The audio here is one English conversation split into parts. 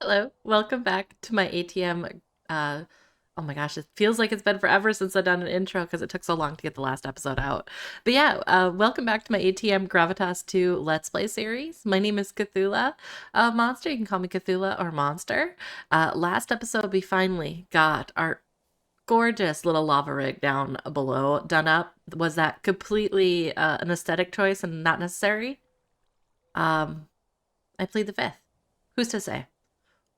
Hello, welcome back to my ATM. Oh my gosh, it feels like it's been forever since I've done an intro because it took so long to get the last episode out. But yeah, welcome back to my ATM Gravitas 2 Let's Play series. My name is Cthulha Monster. You can call me Cthulha or Monster. Last episode, we finally got our gorgeous little lava rig down below done up. Was that completely an aesthetic choice and not necessary? Um, I plead the fifth. Who's to say?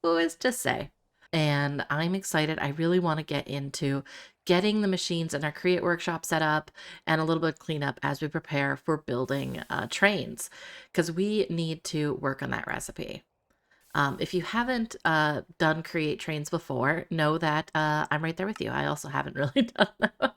Who is to say? And I'm excited. I really want to get into getting the machines in our Create Workshop set up and a little bit of cleanup as we prepare for building trains, because we need to work on that recipe. If you haven't done Create Trains before, know that I'm right there with you. I also haven't really done that.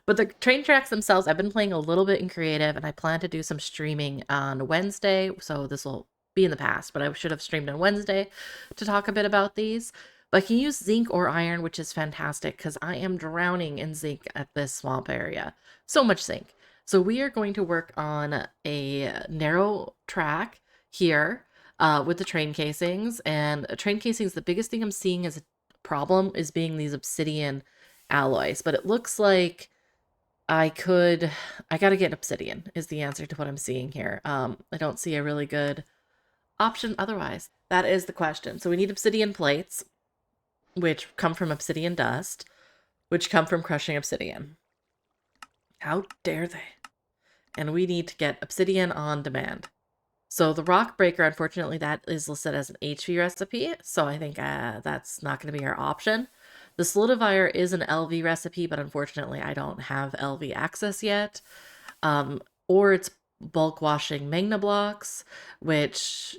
But the train tracks themselves, I've been playing a little bit in creative, and I plan to do some streaming on Wednesday. So this will be in the past, but I should have streamed on Wednesday to talk a bit about these. But I can use zinc or iron, which is fantastic because I am drowning in zinc at this swamp area. So much zinc. So we are going to work on a narrow track here with the train casings. And train casings, the biggest thing I'm seeing as a problem is being these obsidian alloys. But it looks like I gotta get obsidian is the answer to what I'm seeing here. I don't see a really good option otherwise. That is the question. So we need obsidian plates, which come from obsidian dust, which come from crushing obsidian. How dare they? And we need to get obsidian on demand. So the rock breaker, unfortunately, that is listed as an HV recipe. So I think that's not going to be our option. The solidifier is an LV recipe, but unfortunately I don't have LV access yet. Or it's bulk washing magna blocks, which,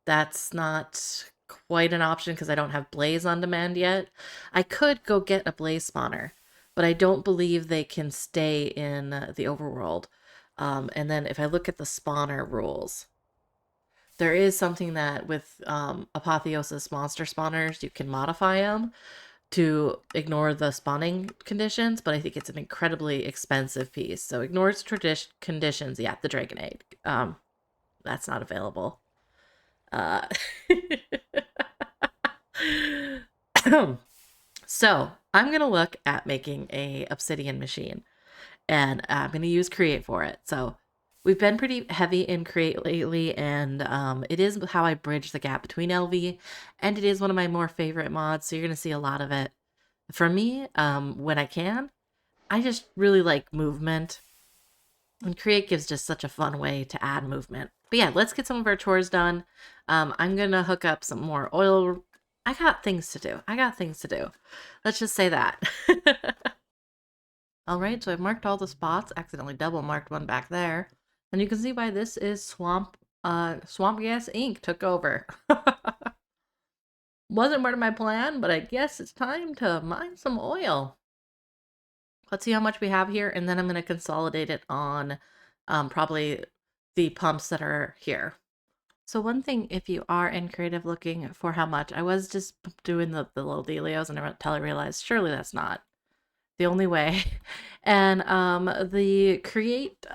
that's not quite an option because I don't have blaze on demand yet. I could go get a blaze spawner, but I don't believe they can stay in the overworld. And then if I look at the spawner rules, there is something that with Apotheosis monster spawners, you can modify them to ignore the spawning conditions, but I think it's an incredibly expensive piece. So ignores conditions. Yeah, the Dragon Egg. That's not available. Uh, so I'm going to look at making a obsidian machine, and I'm going to use Create for it. So we've been pretty heavy in Create lately, and it is how I bridge the gap between LV, and it is one of my more favorite mods, so you're going to see a lot of it from me when I can. I just really like movement, and Create gives just such a fun way to add movement. But yeah, let's get some of our chores done. I'm going to hook up some more oil. I got things to do. Let's just say that. All right, so I've marked all the spots, accidentally double marked one back there. And you can see why this is swamp gas ink took over. Wasn't part of my plan, but I guess it's time to mine some oil. Let's see how much we have here, and then I'm going to consolidate it on probably the pumps that are here. So one thing, if you are in creative looking for how much, I was just doing the little dealios until I realized surely that's not the only way. And the Create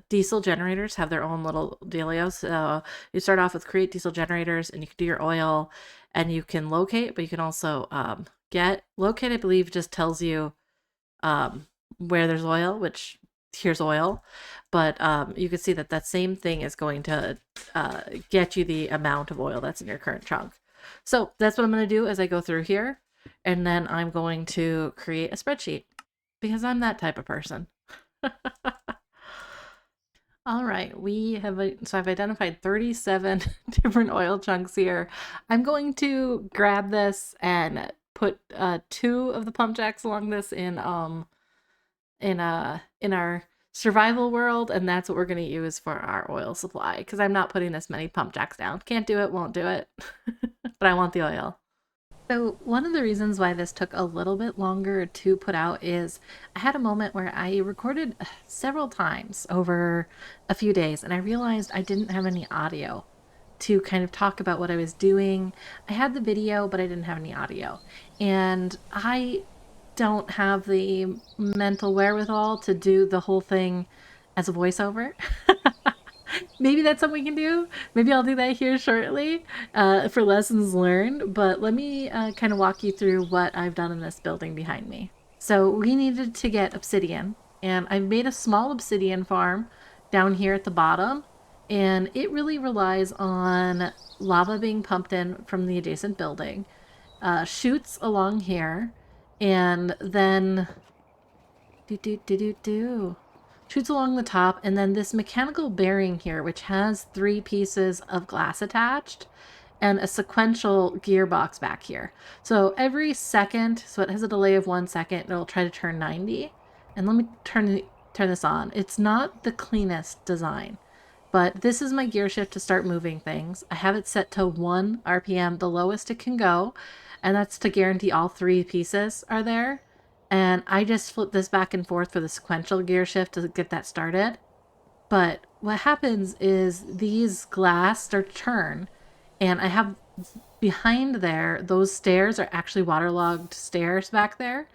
diesel generators have their own little dealios. So you start off with Create diesel generators, and you can do your oil, and you can locate, but you can also get locate. I believe just tells you where there's oil, which here's oil, but you can see that that same thing is going to get you the amount of oil that's in your current chunk. So that's what I'm going to do as I go through here. And then I'm going to create a spreadsheet because I'm that type of person. All right, so I've identified 37 different oil chunks here. I'm going to grab this and put two of the pump jacks along this in our survival world, and that's what we're going to use for our oil supply because I'm not putting this many pump jacks down. Can't do it, won't do it. But I want the oil. So one of the reasons why this took a little bit longer to put out is I had a moment where I recorded several times over a few days, and I realized I didn't have any audio to kind of talk about what I was doing. I had the video, but I didn't have any audio. And I don't have the mental wherewithal to do the whole thing as a voiceover. Maybe that's something we can do. Maybe I'll do that here shortly for lessons learned. But let me kind of walk you through what I've done in this building behind me. So we needed to get obsidian, and I've made a small obsidian farm down here at the bottom, and it really relies on lava being pumped in from the adjacent building, shoots along here, and then shoots along the top, and then this mechanical bearing here, which has 3 pieces of glass attached and a sequential gearbox back here. So every second, so it has a delay of 1 second, it'll try to turn 90. And let me turn this on. It's not the cleanest design, but this is my gear shift to start moving things. I have it set to 1 RPM, the lowest it can go, and that's to guarantee all 3 pieces are there. And I just flip this back and forth for the sequential gear shift to get that started. But what happens is these glass start to turn, and I have behind there, those stairs are actually waterlogged stairs back there.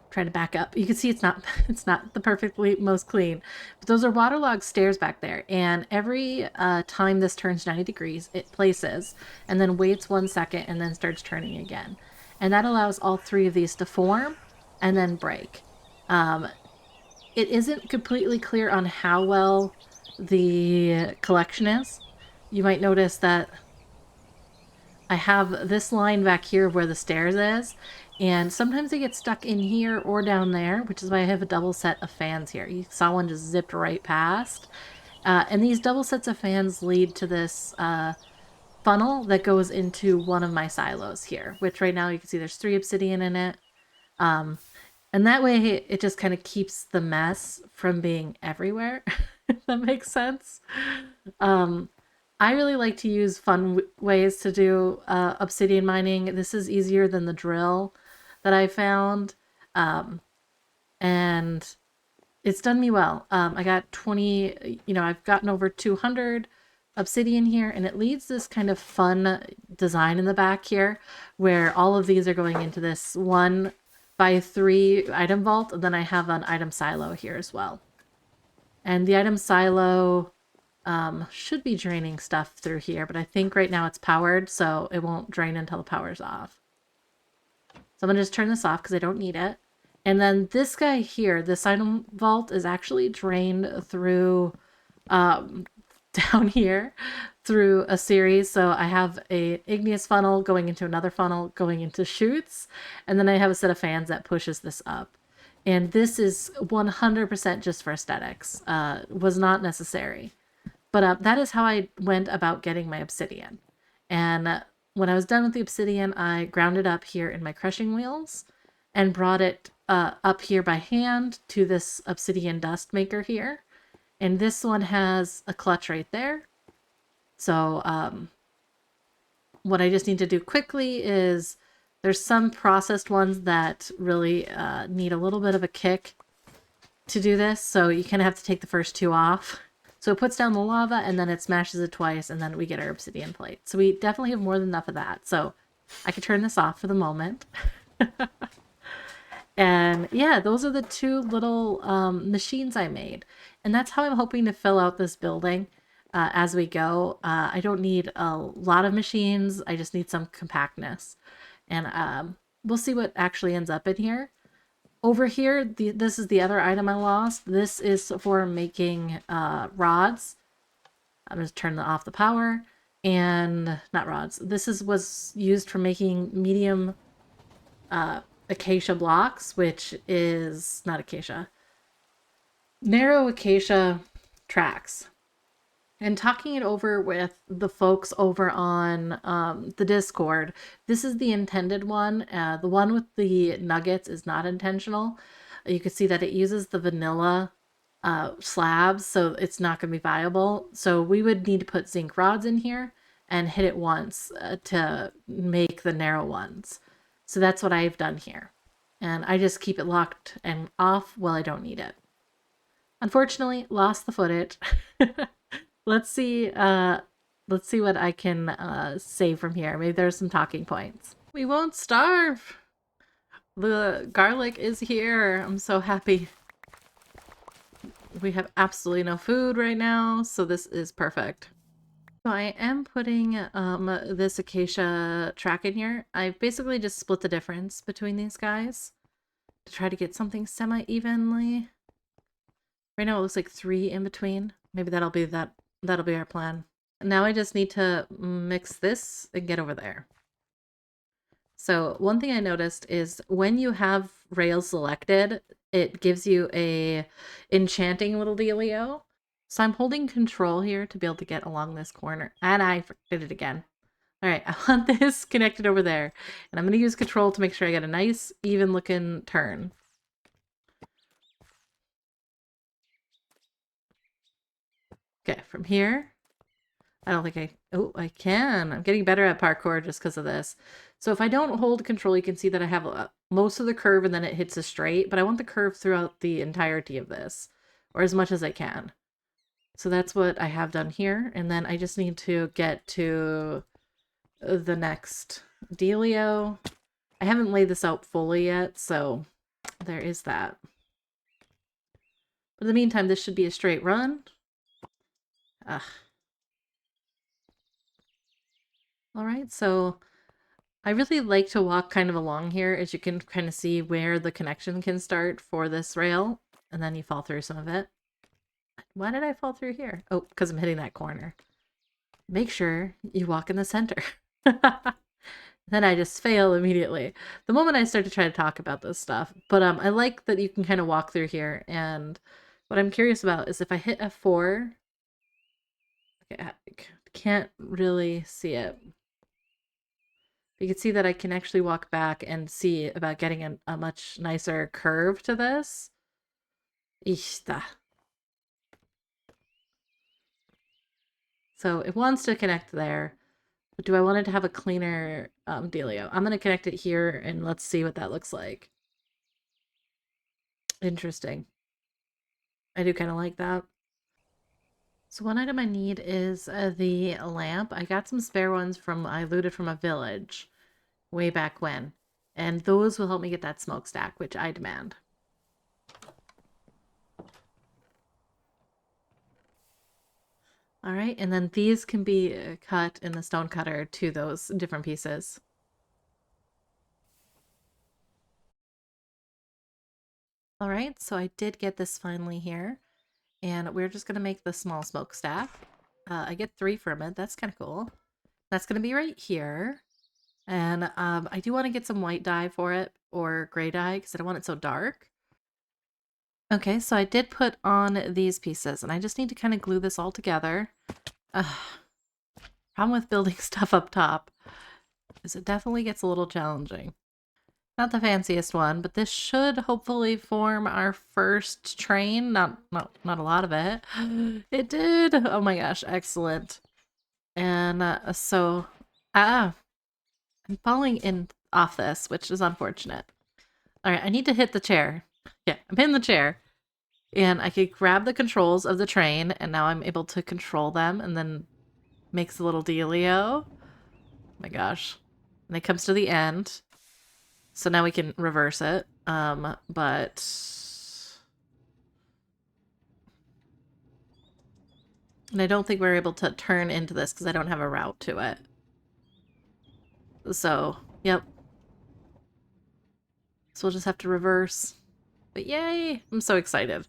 Trying to back up. You can see it's not the perfectly most clean, but those are waterlogged stairs back there. And every time this turns 90 degrees, it places and then waits 1 second and then starts turning again. And that allows all 3 of these to form and then break. It isn't completely clear on how well the collection is. You might notice that I have this line back here where the stairs is, and sometimes they get stuck in here or down there, which is why I have a double set of fans here. You saw one just zipped right past. And these double sets of fans lead to this funnel that goes into one of my silos here, which right now you can see there's 3 obsidian in it. And that way it just kind of keeps the mess from being everywhere, if that makes sense. I really like to use fun ways to do obsidian mining. This is easier than the drill that I found. And it's done me well. I got 20, I've gotten over 200 obsidian here, and it leads this kind of fun design in the back here where all of these are going into this 1x3 item vault, and then I have an item silo here as well. And the item silo should be draining stuff through here, but I think right now it's powered, so it won't drain until the power's off. So I'm going to just turn this off because I don't need it. And then this guy here, this item vault is actually drained through down here through a series. So I have a igneous funnel going into another funnel going into chutes, and then I have a set of fans that pushes this up. And this is 100% just for aesthetics. Was not necessary. But that is how I went about getting my obsidian. And when I was done with the obsidian, I ground it up here in my crushing wheels and brought it up here by hand to this obsidian dust maker here. And this one has a clutch right there. So what I just need to do quickly is there's some processed ones that really need a little bit of a kick to do this. So you kind of have to take the first 2 off. So it puts down the lava and then it smashes it twice and then we get our obsidian plate. So we definitely have more than enough of that. So I could turn this off for the moment. And yeah, those are the 2 little machines I made. And that's how I'm hoping to fill out this building as we go. I don't need a lot of machines. I just need some compactness. And we'll see what actually ends up in here. Over here, this is the other item I lost. This is for making rods. I'm going to turn off the power. And not rods. This was used for making medium acacia blocks, which is not acacia. Narrow acacia tracks. And talking it over with the folks over on the Discord, this is the intended one. The one with the nuggets is not intentional. You can see that it uses the vanilla slabs, so it's not going to be viable. So we would need to put zinc rods in here and hit it once to make the narrow ones. So that's what I've done here. And I just keep it locked and off while I don't need it. Unfortunately, lost the footage. Let's see what I can save from here. Maybe there's some talking points. We won't starve. The garlic is here. I'm so happy. We have absolutely no food right now, so this is perfect. So I am putting this Acacia Track in here. I basically just split the difference between these guys to try to get something semi-evenly. Right now it looks like 3 in between. Maybe that'll be our plan. Now I just need to mix this and get over there. So one thing I noticed is when you have rails selected, it gives you a enchanting little dealio. So I'm holding control here to be able to get along this corner. And I did it again. All right, I want this connected over there. And I'm going to use control to make sure I get a nice, even looking turn. Okay, from here. I don't think I can. I'm getting better at parkour just because of this. So if I don't hold control, you can see that I have most of the curve and then it hits a straight, but I want the curve throughout the entirety of this, or as much as I can. So that's what I have done here. And then I just need to get to the next dealio. I haven't laid this out fully yet, so there is that. But in the meantime, this should be a straight run. Ugh. All right, so I really like to walk kind of along here, as you can kind of see where the connection can start for this rail, and then you fall through some of it. Why did I fall through here? Oh, because I'm hitting that corner. Make sure you walk in the center. Then I just fail immediately the moment I start to try to talk about this stuff. But I like that you can kind of walk through here, and what I'm curious about is if I hit F4, okay, I can't really see it. You can see that I can actually walk back and see about getting a much nicer curve to this. Ishta. So it wants to connect there. But do I want it to have a cleaner dealio? I'm going to connect it here and let's see what that looks like. Interesting. I do kind of like that. So one item I need is the lamp. I got some spare ones I looted from a village way back when. And those will help me get that smokestack, which I demand. All right, and then these can be cut in the stone cutter to those different pieces. All right, so I did get this finally here, and we're just gonna make the small smokestack. I get 3 from it. That's kind of cool. That's gonna be right here, and I do want to get some white dye for it or gray dye because I don't want it so dark. Okay, so I did put on these pieces, and I just need to kind of glue this all together. Problem with building stuff up top is it definitely gets a little challenging. Not the fanciest one, but this should hopefully form our first train. Not a lot of it. It did! Oh my gosh, excellent. And I'm falling in off this, which is unfortunate. Alright, I need to hit the chair. Yeah, I'm hitting the chair. And I could grab the controls of the train, and now I'm able to control them, and then makes a little dealio. Oh my gosh. And it comes to the end. So now we can reverse it. But and I don't think we're able to turn into this because I don't have a route to it. So, yep. So we'll just have to reverse. But yay! I'm so excited.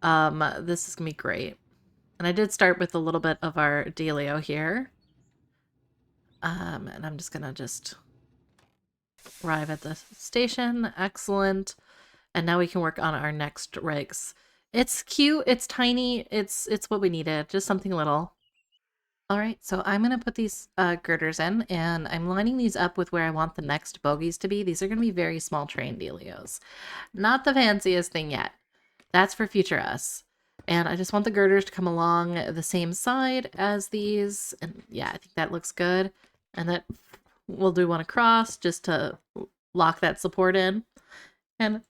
This is gonna be great. And I did start with a little bit of our dealio here. And I'm just gonna arrive at the station. Excellent. And now we can work on our next rigs. It's cute, it's tiny, it's what we needed, just something little. All right, so I'm gonna put these girders in, and I'm lining these up with where I want the next bogies to be. These are gonna be very small train dealios. Not the fanciest thing yet. That's for future us. And I just want the girders to come along the same side as these. And yeah, I think that looks good. And that we'll do one across just to lock that support in. And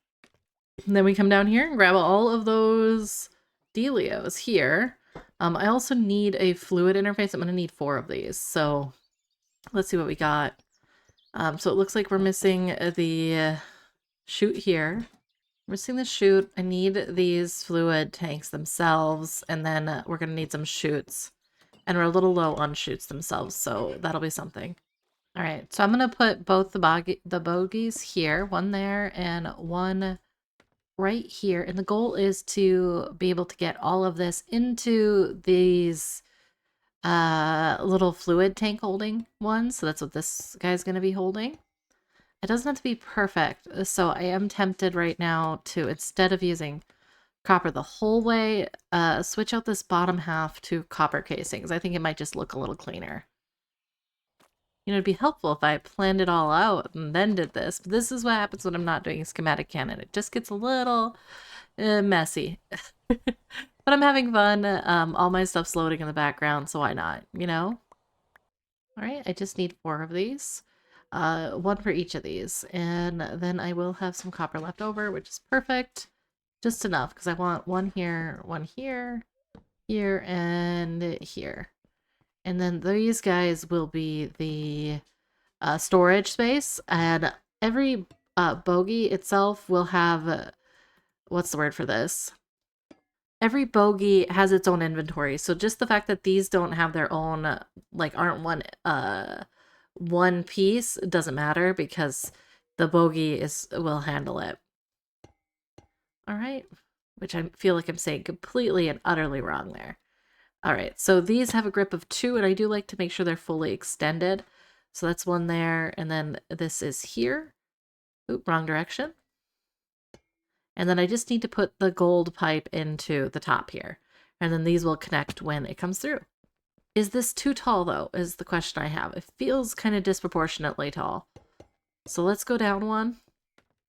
then we come down here and grab all of those dealios here. I also need a fluid interface. I'm going to need 4 of these. So let's see what we got. So it looks like we're missing the chute here. missing the chute. I need these fluid tanks themselves, and then we're going to need some chutes. And we're a little low on chutes themselves, so that'll be something. All right, so I'm going to put both the bogies here, one there and one right here. And the goal is to be able to get all of this into these little fluid tank holding ones. So that's what this guy's going to be holding. It doesn't have to be perfect, so I am tempted right now to, instead of using copper the whole way, switch out this bottom half to copper casings. I think it might just look a little cleaner. You know, it'd be helpful if I planned it all out and then did this, but this is what happens when I'm not doing schematic canon. It just gets a little messy. But I'm having fun. All my stuff's loading in the background, so why not, you know? All right, I just need 4 of these. One for each of these. And then I will have some copper left over, which is perfect. Just enough, because I want one here, here, and here. And then these guys will be the storage space. And every bogey itself will have... what's the word for this? Every bogey has its own inventory. So just the fact that these don't have their own, like, aren't one piece doesn't matter because the bogey will handle it. All right, which I feel like I'm saying completely and utterly wrong there. All right, so these have a grip of 2, and I do like to make sure they're fully extended. So that's one there, and then this is here. Oop, wrong direction. And then I just need to put the gold pipe into the top here. And then these will connect when it comes through. Is this too tall, though, is the question I have. It feels kind of disproportionately tall. So let's go down one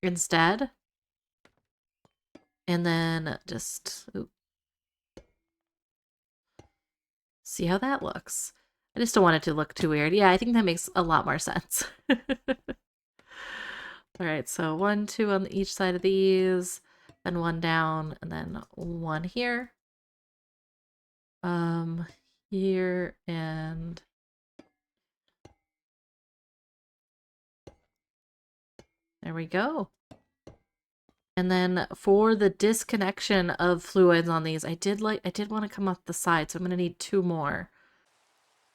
instead. And then just see how that looks. I just don't want it to look too weird. Yeah, I think that makes a lot more sense. All right, so 1, 2 on each side of these, then one down, and then one here. Here, and there we go. And then for the disconnection of fluids on these, I did want to come off the side, so I'm going to need 2 more.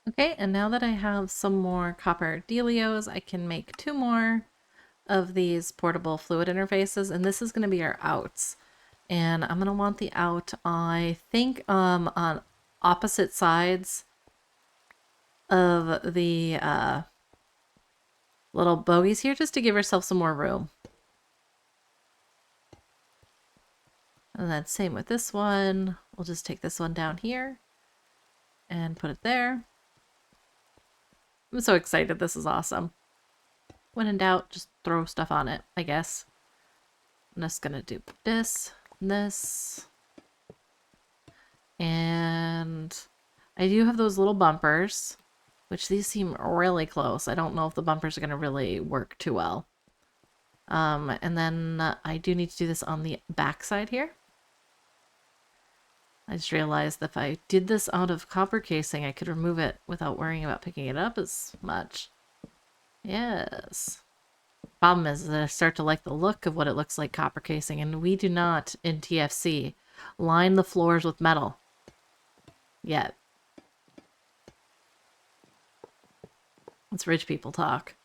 Okay, and now that I have some more copper dealios, I can make 2 more of these portable fluid interfaces, and this is going to be our outs. And I'm going to want the out, I think, on opposite sides of the little bogies here, just to give ourselves some more room. And then same with this one. We'll just take this one down here and put it there. I'm so excited. This is awesome. When in doubt, just throw stuff on it, I guess. I'm just going to do this, this. And I do have those little bumpers, which these seem really close. I don't know if the bumpers are going to really work too well. And then I do need to do this on the back side here. I just realized that if I did this out of copper casing, I could remove it without worrying about picking it up as much. Yes. Problem is that I start to like the look of what it looks like copper casing, and we do not, in TFC, line the floors with metal. Yet. It's rich people talk.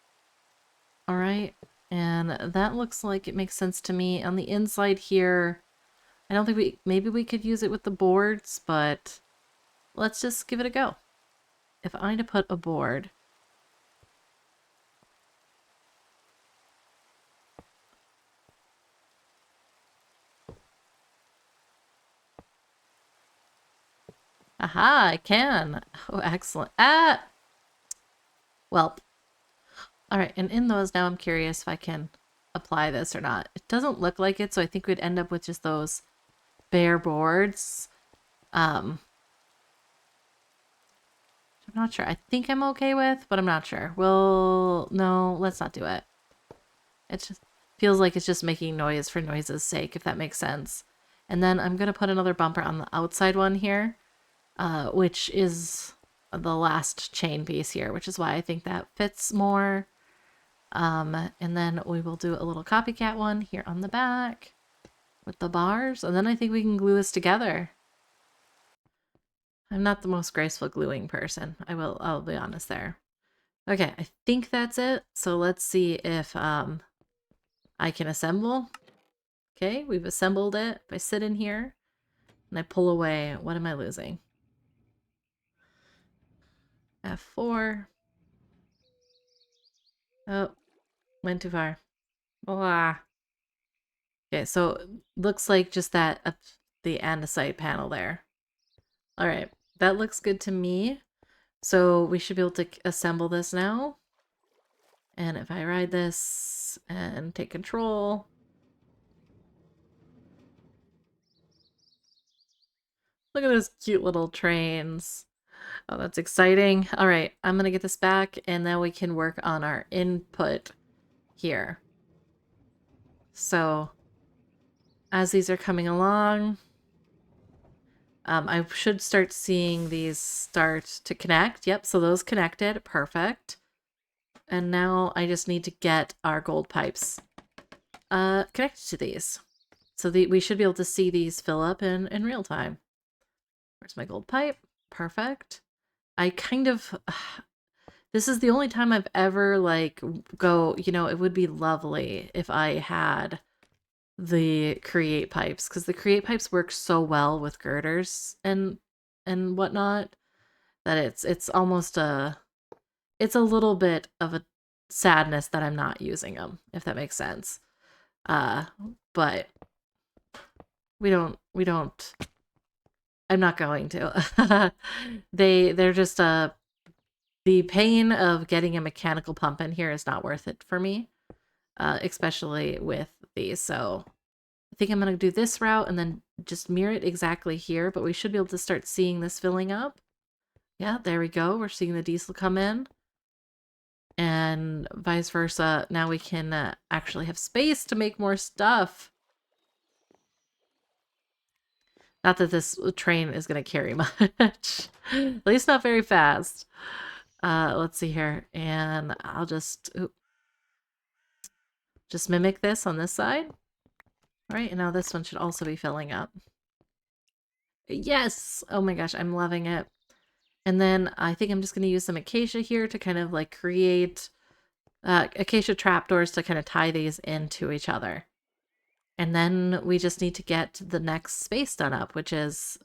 Alright, and that looks like it makes sense to me. On the inside here, I don't think maybe we could use it with the boards, but let's just give it a go. If I had to put a board... Aha, I can. Oh, excellent. Ah! Well, all right, and in those now I'm curious if I can apply this or not. It doesn't look like it, so I think we'd end up with just those bare boards. I'm not sure. I think I'm okay with, but I'm not sure. No, let's not do it. It just feels like it's just making noise for noise's sake, if that makes sense. And then I'm going to put another bumper on the outside one here, which is the last chain piece here, which is why I think that fits more. And then we will do a little copycat one here on the back. with the bars, and then I think we can glue this together. I'm not the most graceful gluing person. I'll be honest there. Okay, I think that's it. So let's see if I can assemble. Okay, we've assembled it. If I sit in here and I pull away, what am I losing? F4. Oh, went too far. Blah. Okay, so looks like just that the andesite panel there. All right, that looks good to me. So we should be able to assemble this now. And if I ride this and take control. Look at those cute little trains. Oh, that's exciting. All right, I'm going to get this back and then we can work on our input here. So as these are coming along, I should start seeing these start to connect. Yep, so those connected. Perfect. And now I just need to get our gold pipes connected to these. So we should be able to see these fill up in real time. Where's my gold pipe? Perfect. I kind of... this is the only time I've ever, like, it would be lovely if I had the create pipes, because the create pipes work so well with girders and whatnot that it's almost it's a little bit of a sadness that I'm not using them, if that makes sense. But we don't I'm not going to. They're just the pain of getting a mechanical pump in here is not worth it for me, especially with these. So I think I'm going to do this route and then just mirror it exactly here, but we should be able to start seeing this filling up. Yeah, there we go. We're seeing the diesel come in. And vice versa. Now we can actually have space to make more stuff. Not that this train is going to carry much. At least not very fast. Let's see here. And I'll just mimic this on this side. All right, and now this one should also be filling up. Yes! Oh my gosh, I'm loving it. And then I think I'm just going to use some acacia here to kind of like create acacia trapdoors to kind of tie these into each other. And then we just need to get the next space done up, which is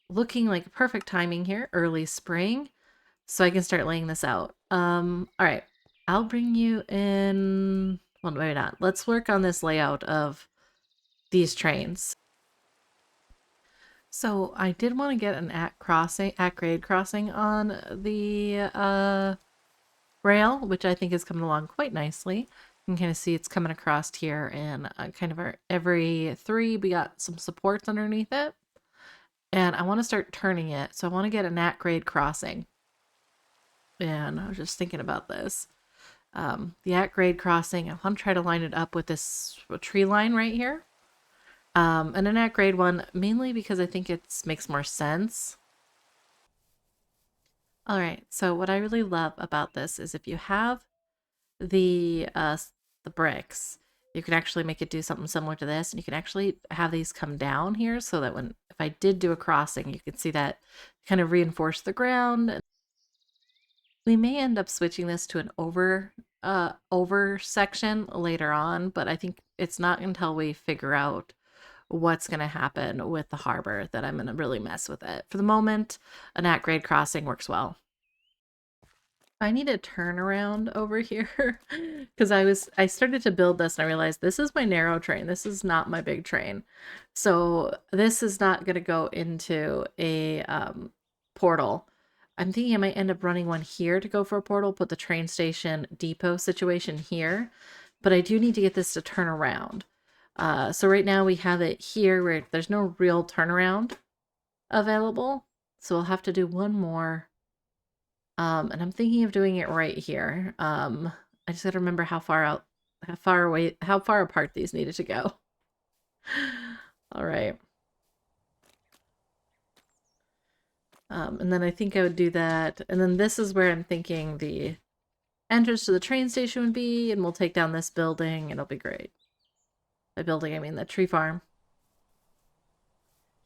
looking like perfect timing here, early spring. So I can start laying this out. All right, I'll bring you in. Well, maybe not. Let's work on this layout of these trains. So I did want to get an at-grade crossing on the rail, which I think is coming along quite nicely. You can kind of see it's coming across here, and kind of every 3 we got some supports underneath it. And I want to start turning it, so I want to get an at-grade crossing. And I was just thinking about this. The at-grade crossing, I want to try to line it up with this tree line right here. And an at-grade one, mainly because I think it makes more sense. All right, so what I really love about this is if you have the bricks, you can actually make it do something similar to this, and you can actually have these come down here so that if I did do a crossing, you can see that kind of reinforce the ground. We may end up switching this to an over section later on, but I think it's not until we figure out what's going to happen with the harbor that I'm going to really mess with it. For the moment, an at-grade crossing works well. I need a turnaround over here because I started to build this and I realized this is my narrow train. This is not my big train. So this is not going to go into a portal. I'm thinking I might end up running one here to go for a portal, put the train station depot situation here, but I do need to get this to turn around. So right now we have it here where there's no real turnaround available. So we'll have to do one more. And I'm thinking of doing it right here. I just gotta remember how far apart these needed to go. All right. And then I think I would do that. And then this is where I'm thinking the entrance to the train station would be, and we'll take down this building. It'll be great. By building, I mean the tree farm.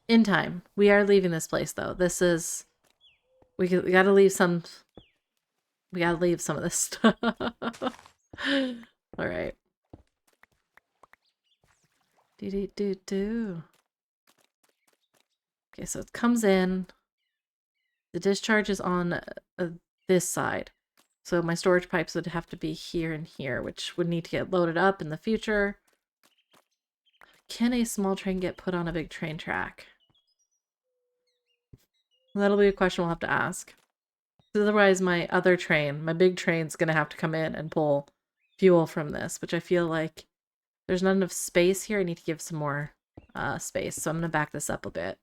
In time. We are leaving this place, though. This is... We gotta leave some... We gotta leave some of this stuff. Alright. Do. Okay, so it comes in. The discharge is on this side. So my storage pipes would have to be here and here, which would need to get loaded up in the future. Can a small train get put on a big train track? That'll be a question we'll have to ask. Otherwise, my other train, my big train's gonna have to come in and pull fuel from this, which I feel like there's not enough space here. I need to give some more space, so I'm gonna back this up a bit.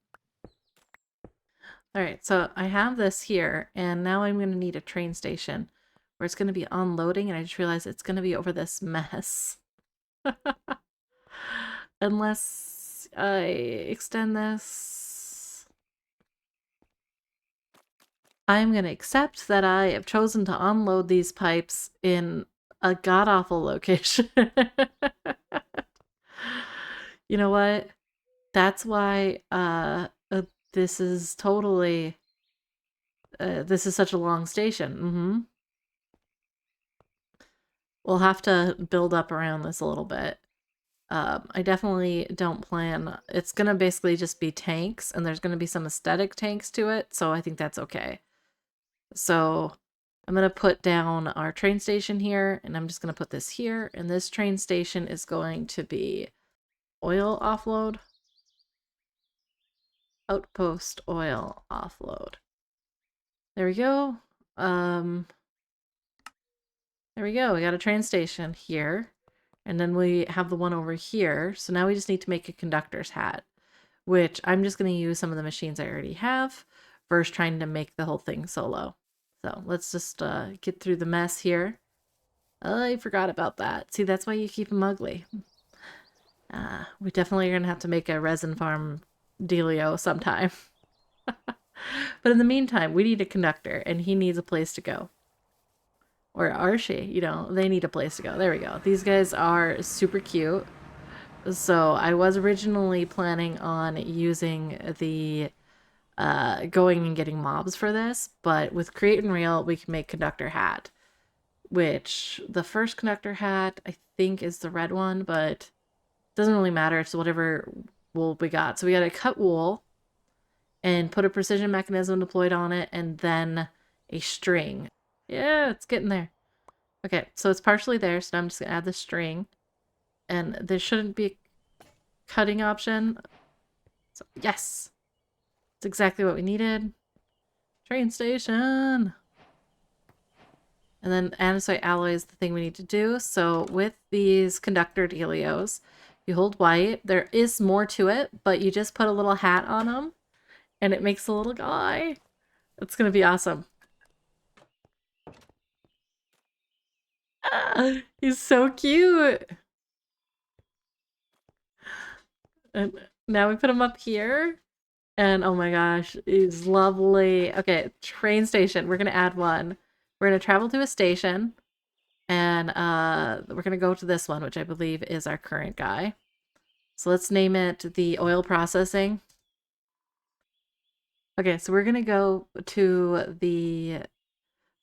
Alright, so I have this here, and now I'm gonna need a train station where it's gonna be unloading, and I just realized it's gonna be over this mess. Unless I extend this. I'm going to accept that I have chosen to unload these pipes in a god-awful location. You know what? That's why this is totally... this is such a long station. We'll have to build up around this a little bit. I definitely don't plan... It's going to basically just be tanks, and there's going to be some aesthetic tanks to it, so I think that's okay. So I'm going to put down our train station here, and I'm just going to put this here, and this train station is going to be oil offload. Outpost oil offload. There we go. There we go. We got a train station here. And then we have the one over here. So now we just need to make a conductor's hat, which I'm just going to use some of the machines I already have versus trying to make the whole thing solo. So let's just get through the mess here. I forgot about that. See, that's why you keep them ugly. We definitely are going to have to make a resin farm dealio sometime. But in the meantime, we need a conductor, and he needs a place to go. Or are she? You know, they need a place to go. There we go. These guys are super cute. So I was originally planning on using the going and getting mobs for this, but with Create and Real, we can make Conductor Hat, which the first Conductor Hat, I think, is the red one, but it doesn't really matter. It's whatever wool we got. So we got to cut wool and put a precision mechanism deployed on it, and then a string. Yeah, it's getting there. Okay, so it's partially there, so now I'm just going to add the string. And there shouldn't be a cutting option. So, yes! It's exactly what we needed. Train station! And then andesite alloy is the thing we need to do. So with these conductor dealios, you hold white. There is more to it, but you just put a little hat on them, and it makes a little guy. It's going to be awesome. He's so cute. And now we put him up here. And oh my gosh, he's lovely. Okay, train station. We're going to add one. We're going to travel to a station. And we're going to go to this one, which I believe is our current guy. So let's name it the oil processing. Okay, so we're going to go to the...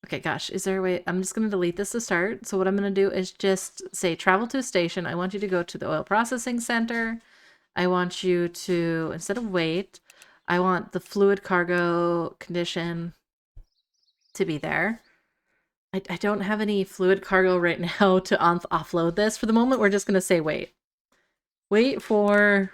Okay, gosh, is there a way? I'm just going to delete this to start. So what I'm going to do is just say travel to a station. I want you to go to the oil processing center. I want you to, instead of weight, I want the fluid cargo condition to be there. I don't have any fluid cargo right now to offload this. For the moment, we're just going to say wait. Wait for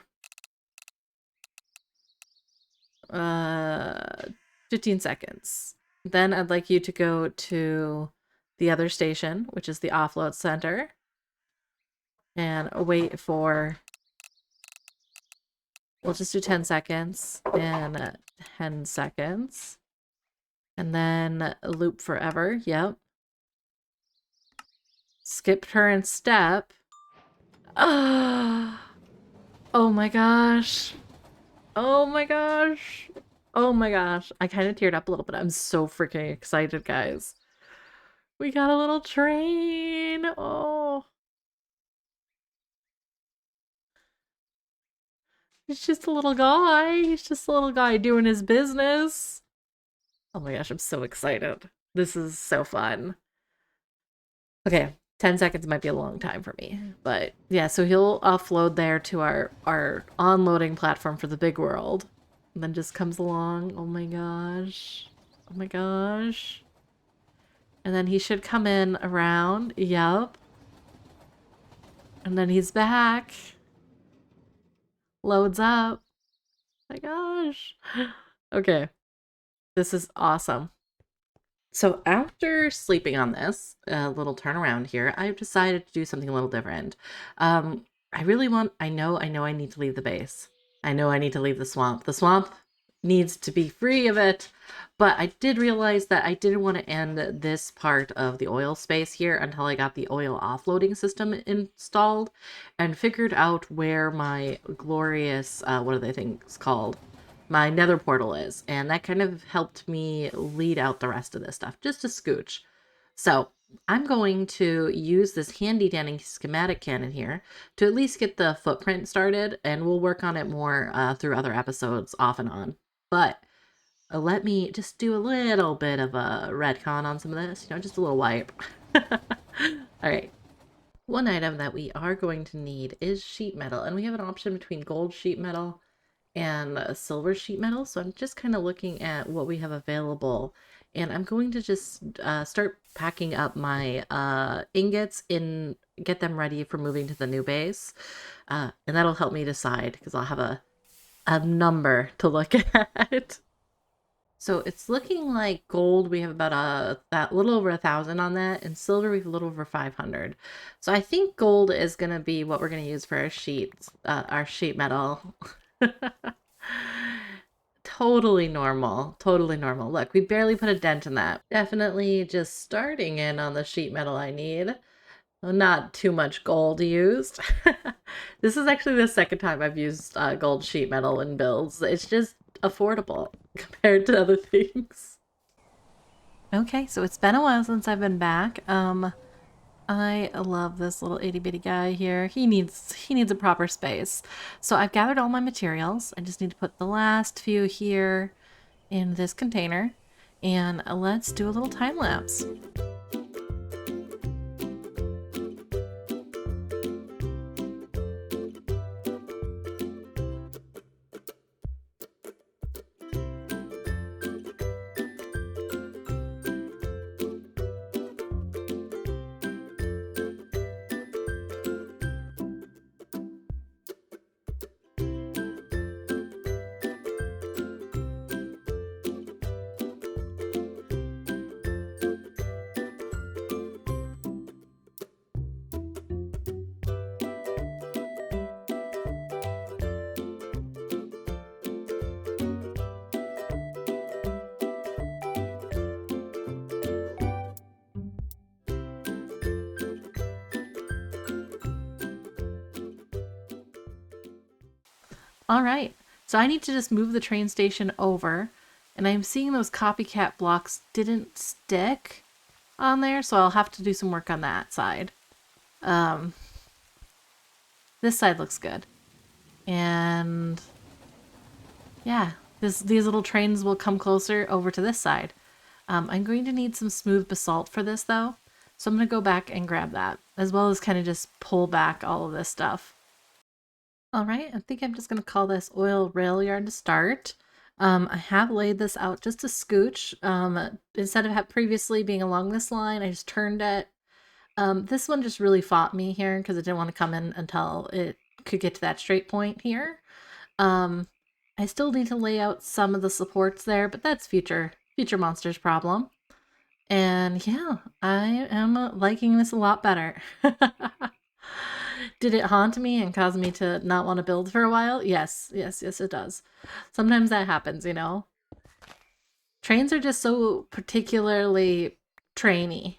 15 seconds. Then I'd like you to go to the other station, which is the offload center, and wait for, we'll just do 10 seconds and 10 seconds. And then loop forever. Yep. Skip turn step. Oh my gosh. Oh my gosh. Oh my gosh. I kind of teared up a little bit. I'm so freaking excited, guys. We got a little train. Oh. He's just a little guy. He's just a little guy doing his business. Oh my gosh, I'm so excited. This is so fun. Okay, 10 seconds might be a long time for me. But yeah, so he'll offload there to our onloading platform for the big world. And then just comes along. Oh my gosh. Oh my gosh. And then he should come in around. Yup. And then he's back. Loads up. Oh my gosh. Okay. This is awesome. So after sleeping on this, a little turnaround here, I've decided to do something a little different. I really want, I know I need to leave the base. I know I need to leave the swamp. The swamp needs to be free of it, but I did realize that I didn't want to end this part of the oil space here until I got the oil offloading system installed and figured out where my glorious, what are they things called? My nether portal is, and that kind of helped me lead out the rest of this stuff, just a scooch. So I'm going to use this handy dandy schematic cannon here to at least get the footprint started, and we'll work on it more through other episodes off and on. But let me just do a little bit of a retcon on some of this, just a little wipe. All right. One item that we are going to need is sheet metal, and we have an option between gold sheet metal and silver sheet metal. So I'm just kind of looking at what we have available, and I'm going to just start packing up my ingots and get them ready for moving to the new base. And that'll help me decide because I'll have a number to look at. So it's looking like gold, we have about that little over 1,000 on that, and silver we have a little over 500. So I think gold is going to be what we're going to use for our sheets, our sheet metal. Totally normal. Totally normal. Look, we barely put a dent in that. Definitely just starting in on the sheet metal I need. Not too much gold used. This is actually the second time I've used gold sheet metal in builds. It's just affordable compared to other things. Okay, so it's been a while since I've been back. I love this little itty bitty guy here. He needs a proper space. So I've gathered all my materials. I just need to put the last few here in this container, and let's do a little time lapse. All right, so I need to just move the train station over, and I'm seeing those copycat blocks didn't stick on there, so I'll have to do some work on that side. This side looks good. And yeah, these little trains will come closer over to this side. I'm going to need some smooth basalt for this though, so I'm going to go back and grab that, as well as kind of just pull back all of this stuff. All right, I think I'm just going to call this oil rail yard to start. I have laid this out just a scooch. Instead of previously being along this line, I just turned it. This one just really fought me here because it didn't want to come in until it could get to that straight point here. I still need to lay out some of the supports there, but that's future monsters problem. And yeah, I am liking this a lot better. Did it haunt me and cause me to not want to build for a while? Yes, it does. Sometimes that happens, Trains are just so particularly trainy.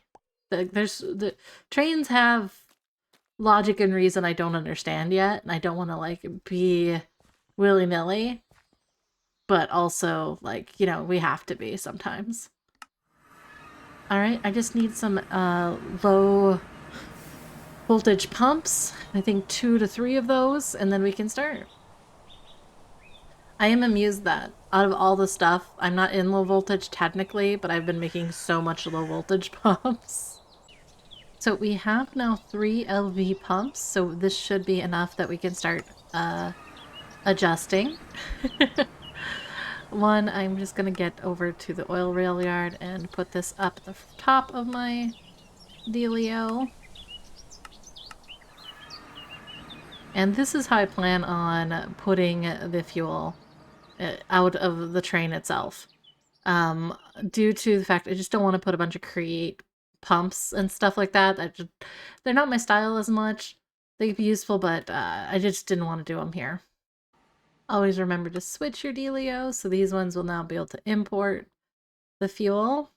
The trains have logic and reason I don't understand yet, and I don't want to be willy-nilly, but also we have to be sometimes. All right, I just need some low voltage pumps. I think 2 to 3 of those, and then we can start. I am amused that out of all the stuff, I'm not in low voltage technically, but I've been making so much low voltage pumps. So we have now 3 LV pumps, so this should be enough that we can start adjusting. One, I'm just gonna get over to the oil rail yard and put this up the top of my dealio. And this is how I plan on putting the fuel out of the train itself. Due to the fact I just don't want to put a bunch of create pumps and stuff like that. They're not my style as much. They could be useful, but I just didn't want to do them here. Always remember to switch your dealio, so these ones will now be able to import the fuel.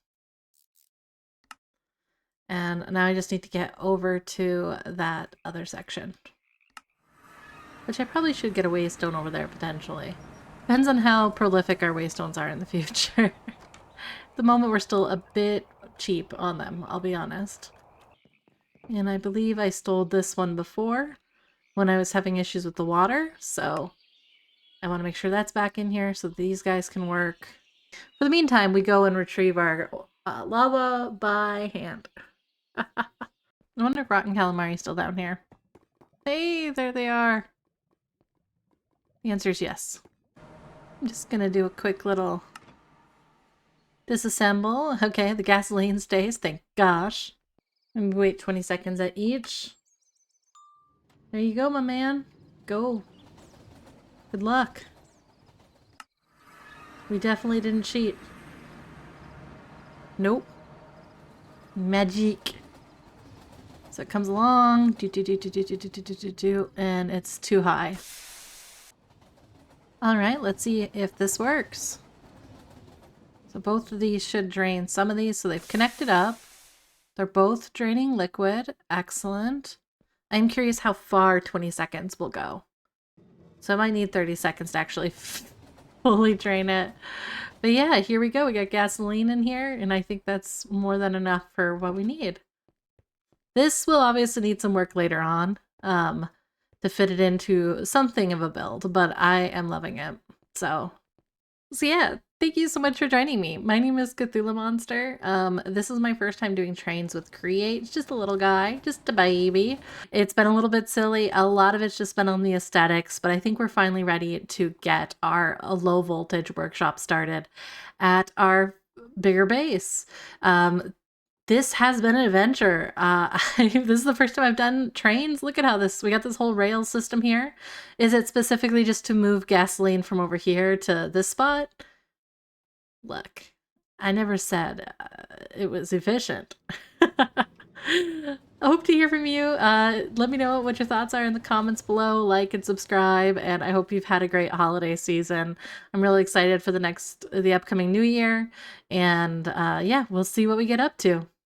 And now I just need to get over to that other section. Which I probably should get a waystone over there, potentially. Depends on how prolific our waystones are in the future. At the moment, we're still a bit cheap on them, I'll be honest. And I believe I stole this one before when I was having issues with the water, so I want to make sure that's back in here so these guys can work. For the meantime, we go and retrieve our lava by hand. I wonder if rotten calamari is still down here. Hey, there they are. The answer is yes. I'm just gonna do a quick little disassemble. Okay, the gasoline stays, thank gosh. And wait 20 seconds at each. There you go, my man. Go. Good luck. We definitely didn't cheat. Nope. Magic. So it comes along, and it's too high. Alright, let's see if this works. So both of these should drain some of these, so they've connected up. They're both draining liquid. Excellent. I'm curious how far 20 seconds will go. So I might need 30 seconds to actually fully drain it. But yeah, here we go. We got gasoline in here, and I think that's more than enough for what we need. This will obviously need some work later on to fit it into something of a build, but I am loving it. So yeah, thank you so much for joining me. My name is Cthulhamonster. This is my first time doing trains with Create. It's just a little guy, just a baby. It's been a little bit silly. A lot of it's just been on the aesthetics, but I think we're finally ready to get our low voltage workshop started at our bigger base. This has been an adventure. This is the first time I've done trains. Look at how we got this whole rail system here. Is it specifically just to move gasoline from over here to this spot? Look, I never said it was efficient. I hope to hear from you. Let me know what your thoughts are in the comments below. Like and subscribe, and I hope you've had a great holiday season. I'm really excited for the upcoming new year, and yeah, we'll see what we get up to.